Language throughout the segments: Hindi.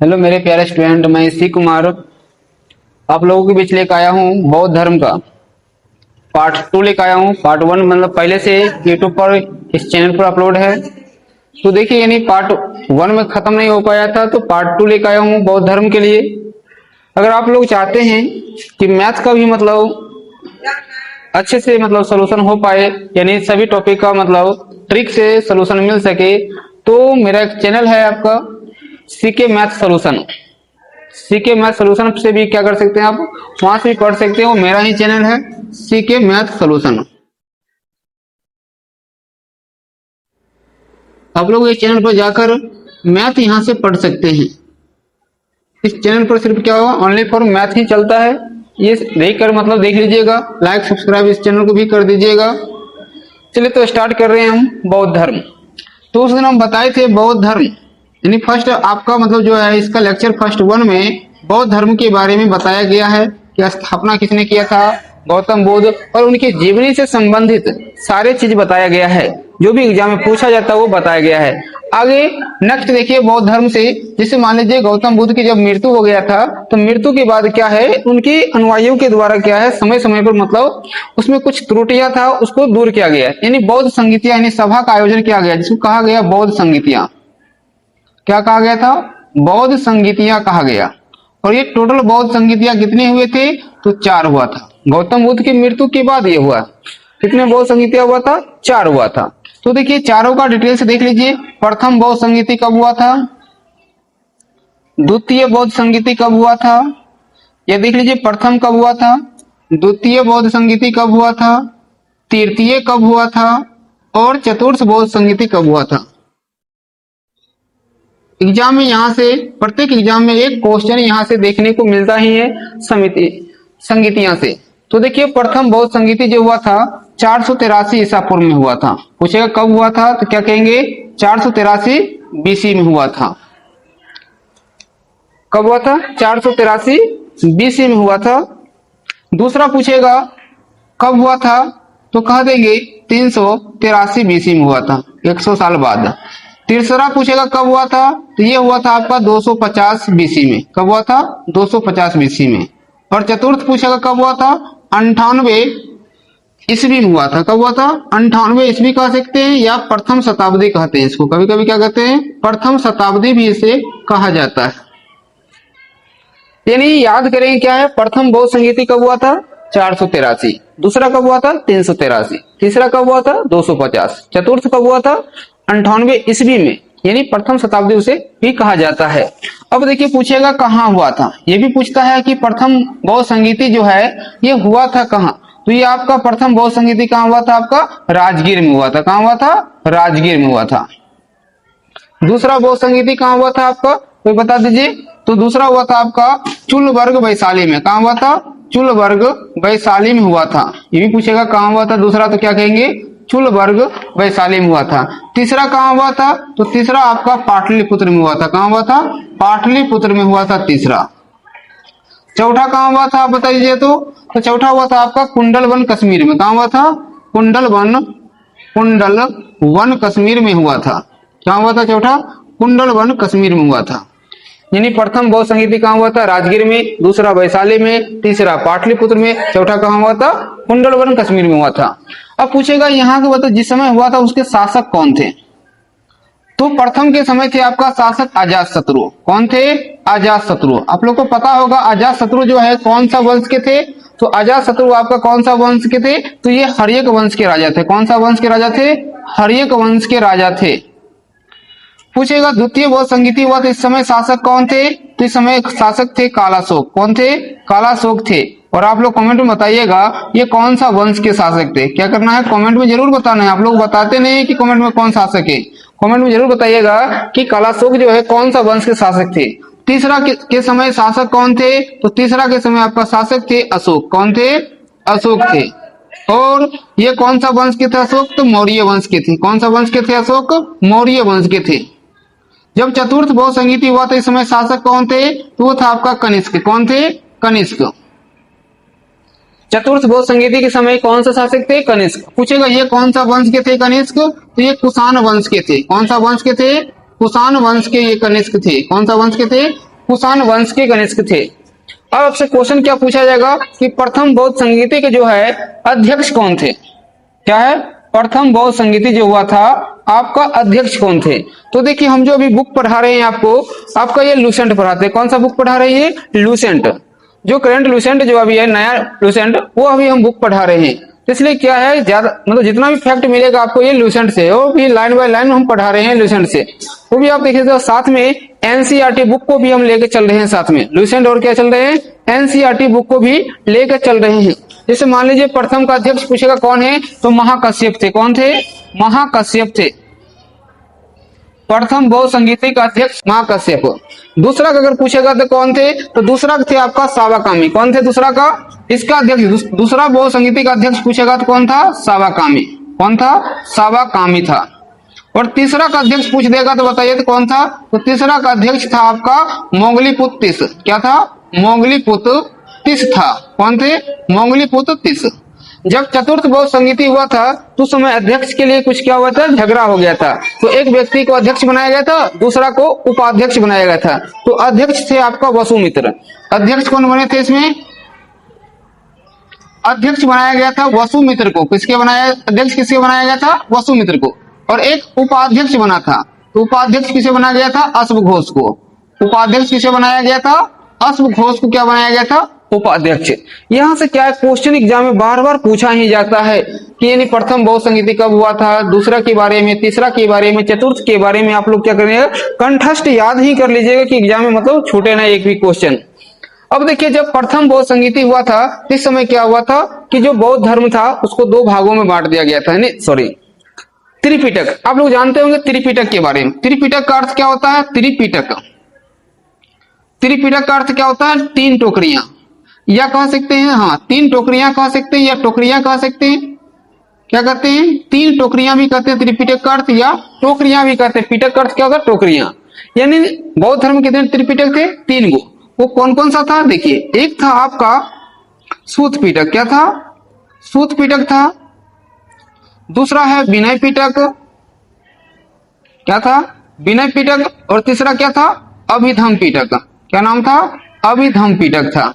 हेलो मेरे प्यारे स्टूडेंट, मैं सी कुमार आप लोगों के बीच लेकर आया हूँ बौद्ध धर्म का पार्ट 2 लेकर आया हूँ। पार्ट 1 मतलब पहले से यूट्यूब पर इस चैनल पर अपलोड है। तो देखिए, यानी पार्ट 1 में खत्म नहीं हो पाया था तो पार्ट 2 लेकर आया हूँ बौद्ध धर्म के लिए। अगर आप लोग चाहते हैं कि मैथ का भी मतलब अच्छे से मतलब सोल्यूशन हो पाए, यानी सभी टॉपिक का मतलब ट्रिक से सोल्यूशन मिल सके, तो मेरा एक चैनल है आपका CK math solution. CK math solution से भी क्या कर सकते हैं, आप वहां से भी पढ़ सकते हो। मेरा ही चैनल है सीके मैथ सोल्यूशन। आप लोग इस चैनल पर जाकर मैथ यहां से पढ़ सकते हैं। इस चैनल पर सिर्फ क्या होगा, ओनली फॉर मैथ ही चलता है। ये देख कर मतलब देख लीजिएगा, लाइक सब्सक्राइब इस चैनल को भी कर दीजिएगा। चलिए तो स्टार्ट कर रहे हैं हम बौद्ध धर्म। तो उस दिन हम बताए थे बौद्ध धर्म, यानी फर्स्ट आपका मतलब जो है इसका लेक्चर फर्स्ट 1 में बौद्ध धर्म के बारे में बताया गया है कि स्थापना किसने किया था, गौतम बुद्ध, और उनकी जीवनी से संबंधित सारे चीज बताया गया है। जो भी एग्जाम में पूछा जाता है वो बताया गया है। आगे नेक्स्ट देखिए बौद्ध धर्म से, जैसे मान लीजिए गौतम बुद्ध की जब मृत्यु हो गया था तो मृत्यु के बाद क्या है, उनके अनुयायियों के द्वारा क्या है समय समय पर मतलब उसमें कुछ त्रुटियां था, उसको दूर किया गया, यानी बौद्ध संगीतियां, यानी सभा का आयोजन किया गया जिसको कहा गया बौद्ध संगीतियां। क्या कहा गया था, बौद्ध संगीतियां कहा गया। और ये टोटल बौद्ध संगीतियां कितने हुए थे, तो 4 हुआ था। गौतम बुद्ध की मृत्यु के बाद ये हुआ। कितने बौद्ध संगीतियां हुआ था, 4 हुआ था। तो देखिए चारों का डिटेल से देख लीजिए। प्रथम बौद्ध संगीति कब हुआ था, द्वितीय बौद्ध संगीति कब हुआ था, ये देख लीजिए। प्रथम कब हुआ था, द्वितीय बौद्ध संगीति कब हुआ था, तृतीय कब हुआ था, और चतुर्थ बौद्ध संगीति कब हुआ था। एग्जाम में यहाँ से प्रत्येक एग्जाम में एक क्वेश्चन यहाँ से देखने को मिलता ही है समिति संगीतियां से। तो देखिए प्रथम बौद्ध संगीति जो हुआ था 483 ईसा पूर्व में हुआ था। पूछेगा कब हुआ था तो क्या कहेंगे, 483 बीसी में हुआ था। कब हुआ था, 483 बीसी में हुआ था। दूसरा पूछेगा कब हुआ था तो कह देंगे 383 बीसी में हुआ था, 100 साल बाद। तीसरा पूछेगा कब हुआ था तो ये हुआ था आपका 250 बीसी में। कब हुआ था, 250 बीसी में। और चतुर्थ पूछेगा कब हुआ था, 98 ईस्वी में हुआ था। कब हुआ था, 98 ईस्वी कह सकते हैं या प्रथम शताब्दी कहते हैं इसको, कभी कभी क्या कहते हैं, प्रथम शताब्दी भी इसे कहा जाता है। यानी याद करें क्या है, प्रथम बौद्ध संगीति कब हुआ था, 483। दूसरा कब हुआ था, 383। तीसरा कब हुआ था, 250। चतुर्थ कब हुआ था, 98 ईस्वी में, यानी प्रथम शताब्दी उसे भी कहा जाता है। अब देखिए पूछेगा कहाँ हुआ था, ये भी पूछता है कि प्रथम बौद्ध संगीति जो है ये हुआ था कहाँ। तो ये आपका प्रथम बौद्ध संगीति कहाँ हुआ था, आपका राजगीर में हुआ था। कहाँ हुआ था, राजगीर में हुआ था। दूसरा बौद्ध संगीति कहाँ हुआ था आपका, कोई बता दीजिए। तो दूसरा हुआ था आपका चुलबर्ग वैशाली में। कहाँ हुआ था, चुलबर्ग वैशाली में हुआ था। ये भी पूछेगा कहाँ हुआ था दूसरा, तो क्या कहेंगे, चुलबर्ग वैशाली में हुआ था। तीसरा कहाँ हुआ था, तो तीसरा आपका पाटलिपुत्र में हुआ था। कहाँ हुआ था, पाटलिपुत्र में हुआ था तीसरा। चौथा कहाँ हुआ था आप बता दीजिए। तो चौथा हुआ था आपका कुंडलवन कश्मीर में। कहाँ हुआ था, कुंडलवन कश्मीर में हुआ था। क्या हुआ था चौथा, कुंडलवन कश्मीर में हुआ था। यानी प्रथम बौद्ध संगीति कहाँ हुआ था, राजगीर में। दूसरा वैशाली में। तीसरा पाटलिपुत्र में। चौथा कहाँ हुआ था, कुंडलवन कश्मीर में हुआ था। अब पूछेगा यहाँ के मतलब जिस समय हुआ था उसके शासक कौन थे। तो प्रथम के समय थे आपका शासक अजातशत्रु। कौन थे, अजातशत्रु। आप लोग को पता होगा अजातशत्रु जो है कौन सा वंश के थे, तो अजातशत्रु आपका कौन सा वंश के थे, तो ये हर्यक वंश के राजा थे। कौन सा वंश के राजा थे, हर्यक वंश के राजा थे। पूछेगा द्वितीय बौद्ध संगीति हुआ तो इस समय शासक कौन थे, तो इस समय शासक थे कालाशोक। कौन थे, कालाशोक थे। और आप लोग कमेंट में बताइएगा ये कौन सा वंश के शासक थे। क्या करना है, कमेंट में जरूर बताना है। आप लोग बताते नहीं है कि कमेंट में कौन शासक है, कमेंट में जरूर बताइएगा कि कालाशोक जो है कौन सा वंश के शासक थे। तीसरा के समय शासक कौन थे, तो तीसरा के समय आपका शासक थे अशोक। कौन थे, अशोक थे। और ये कौन सा वंश के थे अशोक, तो मौर्य वंश के थे। कौन सा वंश के थे अशोक, मौर्य वंश के थे। जब चतुर्थ बौद्ध संगीति हुआ तो इस समय शासक कौन थे, तो वो था आपका कनिष्क। कौन थे, कनिष्क। चतुर्थ बौद्ध संगीति के समय कौन सा शासक थे, कनिष्क। पूछेगा ये कौन सा वंश के थे कनिष्क, तो ये कुषाण वंश के थे। कौन सा वंश के थे, कुषाण वंश के ये कनिष्क थे। कौन सा वंश के थे, कुषाण वंश के कनिष्क थे। अब आपसे क्वेश्चन क्या पूछा जाएगा कि प्रथम बौद्ध संगीति के जो है अध्यक्ष कौन थे। क्या है, प्रथम बौद्ध संगीति जो हुआ था आपका अध्यक्ष कौन थे। तो देखिए हम जो अभी बुक पढ़ा रहे हैं आपको, आपका ये लूसेंट पढ़ाते हैं। कौन सा बुक पढ़ा रहे हैं, लूसेंट। जो करंट लूसेंट जो अभी है, नया लूसेंट, वो अभी हम बुक पढ़ा रहे हैं। तो इसलिए क्या है, ज्यादा मतलब जितना भी फैक्ट मिलेगा आपको ये लूसेंट से, वो भी लाइन बाय लाइन हम पढ़ा रहे हैं लूसेंट से। वो भी आप देखिए तो साथ में एनसीईआरटी बुक को भी हम लेके चल रहे हैं साथ में। लूसेंट और क्या चल रहे हैं, एनसीईआरटी बुक को भी लेकर चल रहे हैं। जैसे मान लीजिए प्रथम का अध्यक्ष पूछेगा कौन है, तो महाकश्यप थे। कौन थे, महाकश्यप थे। प्रथम बौद्ध संगीति का अध्यक्ष महाकश्यप। दूसरा का अगर पूछेगा तो कौन थे, तो दूसरा थे आपका सावाकामी। कौन थे दूसरा का, इसका अध्यक्ष, दूसरा बौद्ध संगीति का अध्यक्ष पूछेगा तो कौन था, सावाकामी। कौन था, सावाकामी था। और तीसरा का अध्यक्ष पूछ देगा तो बताइए तो कौन था, तो तीसरा का अध्यक्ष था आपका मोंगलीपुत तिस। क्या था, मोंगलीपुत तिस था। कौन थे, मोंगलीपुत तिस। जब चतुर्थ बौद्ध संगीति हुआ था तो उस समय अध्यक्ष के लिए कुछ क्या हुआ था, झगड़ा हो गया था। तो एक व्यक्ति को अध्यक्ष बनाया गया था, दूसरा को उपाध्यक्ष बनाया गया था। तो अध्यक्ष थे आपका वसुमित्र। अध्यक्ष कौन बने थे इसमें, अध्यक्ष बनाया गया था वसुमित्र को। किसके बनाया, अध्यक्ष किसके बनाया गया था, वसुमित्र को। और एक उपाध्यक्ष बना था, तो उपाध्यक्ष किसे बनाया गया था, अश्वघोष को। उपाध्यक्ष किसे बनाया गया था, अश्वघोष को क्या बनाया गया था, उपाध्यक्ष। यहां से क्या है, क्वेश्चन एग्जाम में बार बार पूछा ही जाता है कि यानी प्रथम बौद्ध संगीति कब हुआ था, दूसरा के बारे में, तीसरा के बारे में, चतुर्थ के बारे में। आप लोग क्या करेंगे, कंठस्थ याद ही कर लीजिएगा कि एग्जाम में मतलब छूटे ना एक भी क्वेश्चन। अब देखिए जब प्रथम बौद्ध संगीति हुआ था इस समय क्या हुआ था कि जो बौद्ध धर्म था उसको दो भागों में बांट दिया गया था। नहीं सॉरी, त्रिपिटक। आप लोग जानते होंगे त्रिपिटक के बारे में। त्रिपिटक का अर्थ क्या होता है, त्रिपिटक, त्रिपिटक का अर्थ क्या होता है, तीन टोकरियां, या कह सकते हैं, हाँ तीन टोकरियां कह सकते हैं, या टोकरियां कह सकते हैं। क्या कहते हैं, तीन टोकरियां भी कहते हैं त्रिपिटक का अर्थ, या टोकरियां भी कहते हैं। पिटक का अर्थ क्या होता है, टोकरियां। यानी बौद्ध धर्म के कितने त्रिपिटक थे, तीन गो। वो कौन कौन सा था, देखिए एक था आपका सूत पिटक। क्या था, सूत पिटक था। दूसरा है विनय पिटक। क्या था, विनय पिटक। और तीसरा क्या था, अभिधम पिटक। क्या नाम था, अभिधम पिटक था।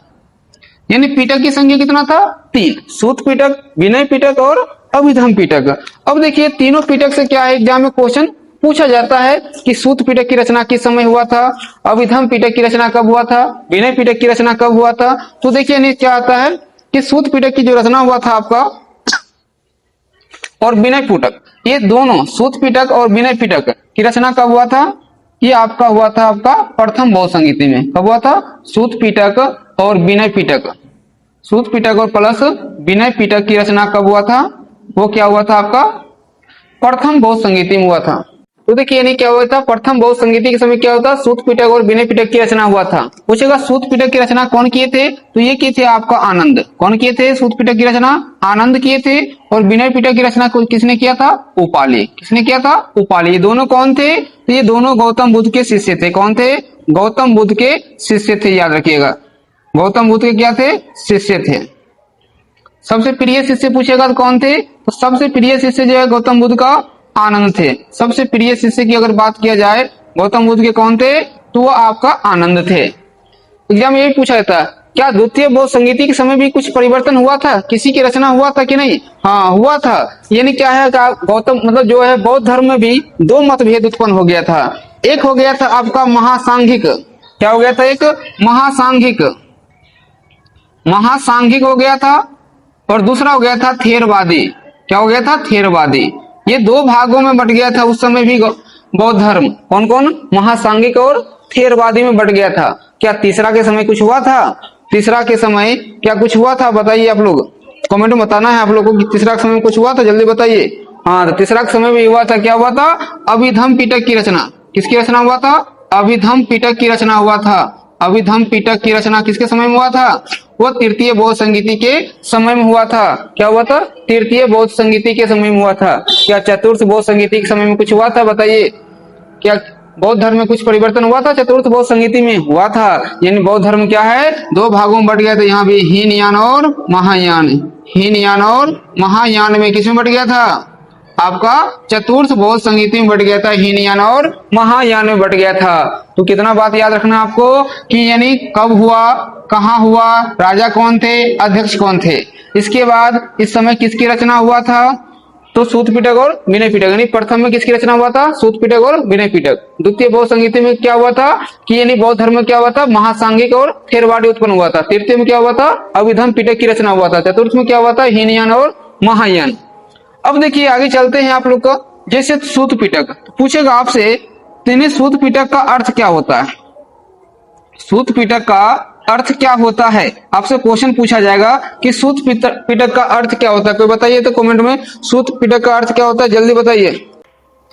यानी पिटक की संख्या कितना था, तीन। सूत पिटक, विनय पिटक और अभिधम पिटक। अब देखिए तीनों पिटक से क्या है, एग्जाम में क्वेश्चन पूछा जाता है कि सूत पिटक की रचना किस समय हुआ था, अभिधम पिटक की रचना कब हुआ था, विनय पिटक की रचना कब हुआ था। तो देखिए नहीं क्या आता है कि सूत पिटक की जो रचना हुआ था आपका और विनय पिटक, ये दोनों सूत पिटक और विनय पिटक की रचना कब हुआ था, ये आपका हुआ था आपका प्रथम बौद्ध संगीति में। कब हुआ था, सूत पिटक और विनय पिटक, सूत पिटक और प्लस विनय पिटक की रचना कब हुआ था, वो क्या हुआ था आपका प्रथम बौद्ध संगीति में हुआ था। तो देखिए यानी क्या हुआ था, प्रथम बौद्ध संगीति के समय क्या होता, सूत पिटक और विनय पिटक की रचना हुआ था। पूछेगा सूत पिटक की रचना कौन किए थे, तो ये किए थे आपका आनंद। कौन किए थे, सूत पिटक की रचना आनंद किए थे। और विनय पिटक की रचना किसने किया था, उपाली। किसने किया था, उपाली। ये दोनों कौन थे, तो ये दोनों गौतम बुद्ध के शिष्य थे। कौन थे, गौतम बुद्ध के शिष्य थे, याद रखिएगा। गौतम बुद्ध के क्या थे, शिष्य थे। सबसे प्रिय शिष्य पूछेगा तो कौन थे, तो सबसे प्रिय शिष्य जो है गौतम बुद्ध का आनंद थे। सबसे प्रिय शिष्य की अगर बात किया जाए गौतम बुद्ध के कौन थे, तो वो आपका आनंद थे। एग्जाम में यही पूछा जाता है क्या द्वितीय बौद्ध संगीति के समय भी कुछ परिवर्तन हुआ था, किसी की रचना हुआ था कि नहीं, हाँ हुआ था। यानी क्या है गौतम मतलब जो है बौद्ध धर्म में भी दो मतभेद उत्पन्न हो गया था। एक हो गया था आपका महासांघिक। क्या हो गया था, एक महासांघिक, महासांघिक हो गया था। और दूसरा हो गया था थेरवादी। क्या हो गया था, थेरवादी। ये दो भागों में बट गया था उस समय भी बौद्ध धर्म। कौन कौन, महासांघिक और थेरवादी में बट गया था। क्या तीसरा के समय कुछ हुआ था, तीसरा के समय क्या कुछ हुआ था, बताइए आप लोग कमेंट में बताना है आप लोगों को कि तीसरा के समय कुछ हुआ था, जल्दी बताइए। हाँ तो तीसरा के समय भी हुआ था। क्या हुआ था, अभिधम पिटक की रचना। किसकी रचना हुआ था, अभिधम पिटक की रचना हुआ था। अभिधम पिटक की रचना किसके समय में हुआ था, वो तृतीय बौद्ध संगीति के समय में हुआ था। क्या हुआ था, तृतीय बौद्ध संगीति के समय में हुआ था। क्या चतुर्थ बौद्ध संगीति के समय में कुछ हुआ था, बताइए। क्या बौद्ध धर्म में कुछ परिवर्तन हुआ था, चतुर्थ बौद्ध संगीति में हुआ था। यानी बौद्ध धर्म क्या है, दो भागों में बट गया था। यहाँ भी हीनयान और महायान, हीनयान और महायान में किसमें बट गया था, आपका चतुर्थ बौद्ध संगीति में बट गया था, हीनयान और महायान में बट गया था। तो कितना बात याद रखना आपको कि यानी कब हुआ, कहाँ हुआ, राजा कौन थे, अध्यक्ष कौन थे। इसके बाद इस समय किसकी रचना हुआ था, तो सूत पिटक और विनय पिटक। यानी प्रथम में किसकी रचना हुआ था, सूत पिटक और विनय पिटक। द्वितीय बौद्ध संगीति में क्या हुआ था कि यानी बौद्ध धर्म में क्या हुआ था, महासांगिक और थेरवादी उत्पन्न हुआ था। तृतीय में क्या हुआ था, अभिधम पिटक की रचना हुआ था। चतुर्थ में क्या हुआ था, हीनयान और महायान। अब देखिए आगे चलते हैं आप लोग का, जैसे सूत पिटक पूछेगा आपसे, तो सूत पिटक का अर्थ क्या होता है, सूत पिटक का अर्थ क्या होता है, आपसे क्वेश्चन पूछा जाएगा कि सूत पिटक का अर्थ क्या होता है। कोई बताइए तो कमेंट में, सूत पिटक का अर्थ क्या होता है, जल्दी बताइए।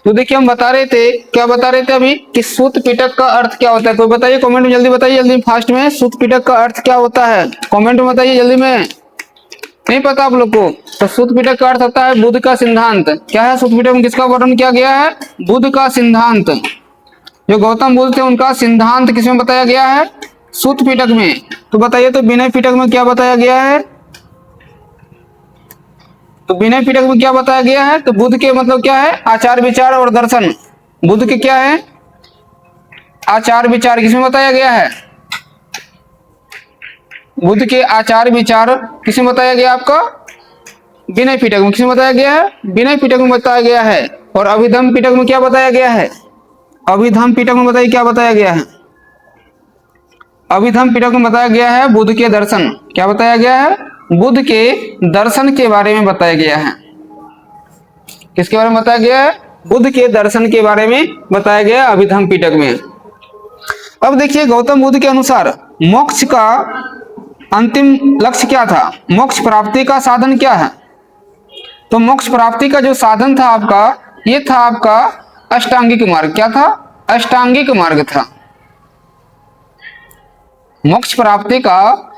तो देखिए हम बता रहे थे, क्या बता रहे थे अभी कि सूत पिटक का अर्थ क्या होता है। कोई बताइए कमेंट में, जल्दी बताइए, जल्दी फास्ट में, सूत पिटक का अर्थ क्या होता है, कमेंट में बताइए जल्दी में। नहीं पता आप लोग को, तो सूत पिटक का अर्थ होता है बुद्ध का सिद्धांत। क्या है सूत पिटक में, किसका वर्णन किया गया है, बुद्ध का सिद्धांत। जो गौतम बुद्ध थे उनका सिद्धांत किसमें बताया गया है, सूत पिटक में। तो बताइए तो विनय पिटक में क्या बताया गया है, तो विनय पिटक में क्या बताया गया है, तो बुद्ध के मतलब क्या है, आचार विचार और दर्शन। बुद्ध के क्या है, आचार विचार, किसमें बताया गया है, बुद्ध के आचार विचार किसमें बताया गया आपका, विनय पिटक में। किसमें बताया गया है, विनय पिटक में बताया गया है। और अभिधम पिटक में क्या बताया गया है, अभिधम पिटक में बताइए क्या बताया गया है, अभिधम पिटक में बताया गया है बुद्ध के दर्शन। क्या बताया गया है, बुद्ध के दर्शन के बारे में बताया गया है। किसके बारे में बताया गया है, बुद्ध के दर्शन के बारे में बताया गया अभिधम पिटक में। अब देखिए गौतम बुद्ध के अनुसार मोक्ष का अंतिम लक्ष्य क्या था, मोक्ष प्राप्ति का साधन क्या है। तो मोक्ष प्राप्ति का जो साधन था आपका, ये था आपका अष्टांगिक मार्ग। क्या था, अष्टांगिक मार्ग था। मोक्ष प्राप्ति का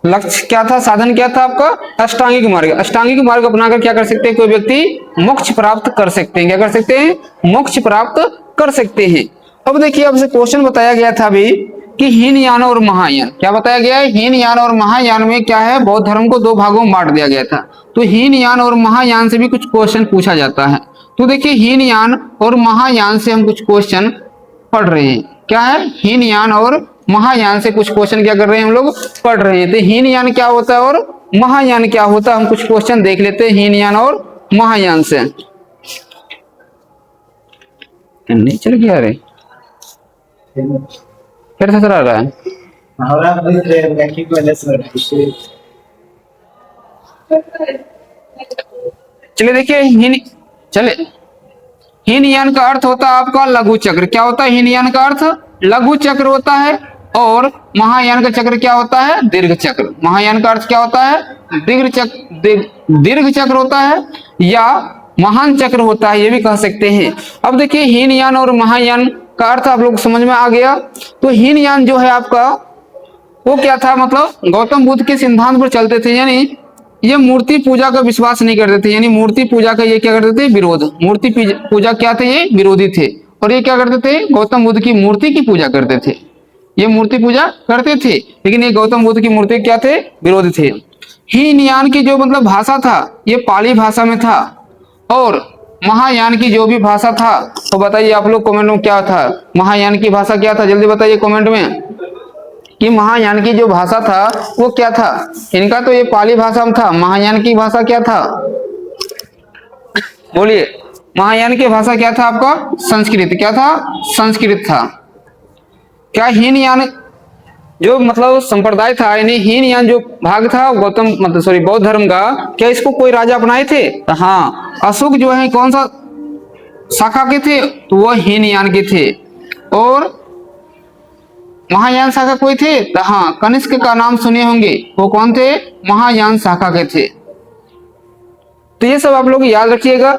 लक्ष्य क्या था, साधन क्या था आपका, अष्टांगिक मार्ग। अष्टांगिक मार्ग अपनाकर क्या कर सकते हैं, कोई व्यक्ति मोक्ष प्राप्त कर सकते हैं। क्या कर सकते हैं, मोक्ष प्राप्त कर सकते हैं। अब देखिए आपसे क्वेश्चन बताया गया था अभी कि हीनयान और महायान। क्या बताया गया है, हीनयान और महायान में क्या है, बौद्ध धर्म को दो भागों में बांट दिया गया था। तो हीनयान और महायान से भी कुछ क्वेश्चन पूछा जाता है। तो देखिए हीनयान और महायान से हम कुछ क्वेश्चन पढ़ रहे हैं। क्या है, हीनयान और महायान से कुछ क्वेश्चन क्या कर रहे हैं, हम लोग पढ़ रहे हैं। तो हीनयान क्या होता है और महायान क्या होता है, हम कुछ क्वेश्चन देख लेते हैं हीनयान और महायान से। नहीं चल गया रे, फिर से चला रहा है। चलिए देखिए चले, हीनयान का अर्थ होता है आपका लघु चक्र। क्या होता है हीनयान का अर्थ, लघु चक्र होता है। और महायान का चक्र क्या होता है, दीर्घ चक्र। महायान का अर्थ क्या होता है, दीर्घ चक्र होता है या महान चक्र होता है, ये भी कह सकते हैं। अब देखिए हीनयान और महायान का अर्थ आप लोग समझ में आ गया। तो हीनयान जो है आपका वो क्या था, मतलब गौतम बुद्ध के सिद्धांत पर चलते थे, यानी ये मूर्ति पूजा का विश्वास नहीं करते थे, यानी मूर्ति पूजा का ये क्या करते थे, विरोध। मूर्ति पूजा क्या थे, ये विरोधी थे। और ये क्या करते थे, गौतम बुद्ध की मूर्ति की पूजा करते थे। ये मूर्ति पूजा करते थे, लेकिन ये गौतम बुद्ध की मूर्ति क्या थे, विरोधी थे। हीनयान की जो मतलब भाषा था, ये पाली भाषा में था। और महायान की जो भी भाषा था, तो बताइए आप लोग कमेंट में क्या था, महायान की भाषा क्या था, जल्दी बताइए कमेंट में कि महायान की जो भाषा था वो क्या था। इनका तो ये पाली भाषा में था, महायान की भाषा क्या था, बोलिए। महायान की भाषा क्या था आपका, संस्कृत। क्या था, संस्कृत था। क्या हीनयान जो मतलब संप्रदाय था, यानी हीनयान जो भाग था गौतम मतलब सॉरी बौद्ध धर्म का, क्या इसको कोई राजा अपनाए थे, हाँ अशोक जो है कौन सा शाखा के थे, तो वो हीनयान के थे। और महायान शाखा कोई थे, हाँ कनिष्क का नाम सुने होंगे, वो कौन थे, महायान शाखा के थे। तो ये सब आप लोग याद रखिएगा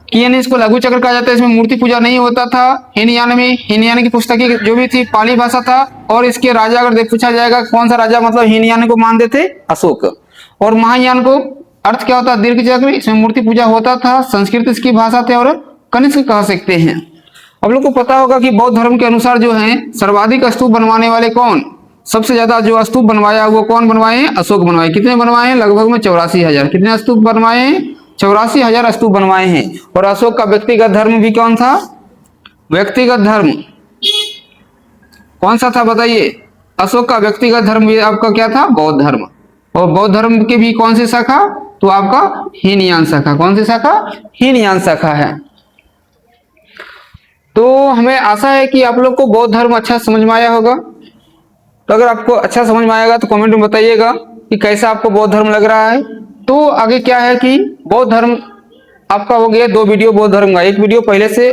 कि यानी इसको लघु चक्र कहा जाता है। इसमें मूर्ति पूजा नहीं होता था हीनयान में। हीनयान की पुस्तकें जो भी थी पाली भाषा था। और इसके राजा अगर देख पूछा जाएगा कौन सा राजा मतलब हीनयान को मानते थे, अशोक। और महायान को अर्थ क्या होता है, दीर्घ चक्र, इसमें मूर्ति पूजा होता था, संस्कृत इसकी भाषा थे और कनिष्क कह सकते हैं। अब लोग को पता होगा कि बौद्ध धर्म के अनुसार जो है सर्वाधिक स्तूप बनवाने वाले कौन, सबसे ज्यादा जो स्तूप बनवाया वो कौन बनवाए हैं, अशोक बनवाए। कितने बनवाए हैं, लगभग में 84,000। कितने स्तूप बनवाए हैं, 84,000 स्तूप बनवाए हैं। और अशोक का व्यक्तिगत धर्म भी कौन था? व्यक्तिगत धर्म कौन सा था बताइए? अशोक का व्यक्तिगत धर्म भी आपका क्या था? बौद्ध धर्म। और बौद्ध धर्म की भी कौन सी शाखा? तो आपका हीनयान शाखा। कौन सी शाखा? हीनयान शाखा है। तो हमें आशा है कि आप लोग को बौद्ध धर्म अच्छा समझ में आया होगा। तो अगर आपको अच्छा समझ में आएगा तो कमेंट में बताइएगा कि कैसा आपको बौद्ध धर्म लग रहा है। तो आगे क्या है कि बौद्ध धर्म आपका हो गया 2 वीडियो बौद्ध धर्म का। एक वीडियो पहले से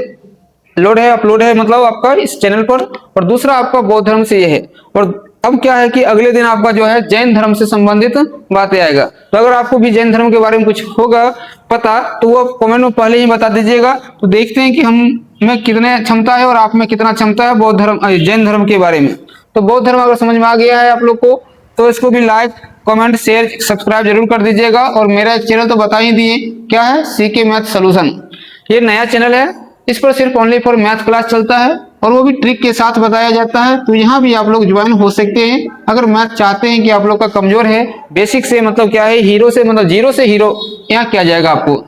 लोड है, अपलोड है मतलब आपका इस चैनल पर, और दूसरा आपका बौद्ध धर्म से ये है। और अब क्या है कि अगले दिन आपका जो है जैन धर्म से संबंधित बातें आएगा। तो अगर आपको भी जैन धर्म के बारे में कुछ होगा पता तो वो कमेंट में पहले ही बता दीजिएगा। तो देखते हैं कि हम में कितने क्षमता है और आप में कितना क्षमता है बौद्ध धर्म जैन धर्म के बारे में। तो बौद्ध धर्म अगर समझ में आ गया है आप लोग को तो इसको भी लाइक कमेंट शेयर सब्सक्राइब जरूर कर दीजिएगा। और मेरा चैनल तो बता ही दिए क्या है, सीके मैथ सोल्यूशन। ये नया चैनल है, इस पर सिर्फ ओनली फॉर मैथ क्लास चलता है और वो भी ट्रिक के साथ बताया जाता है। तो यहाँ भी आप लोग ज्वाइन हो सकते हैं अगर मैथ चाहते हैं कि आप लोग का कमजोर है बेसिक से, मतलब क्या है हीरो से, मतलब जीरो से हीरो यहाँ किया जाएगा आपको।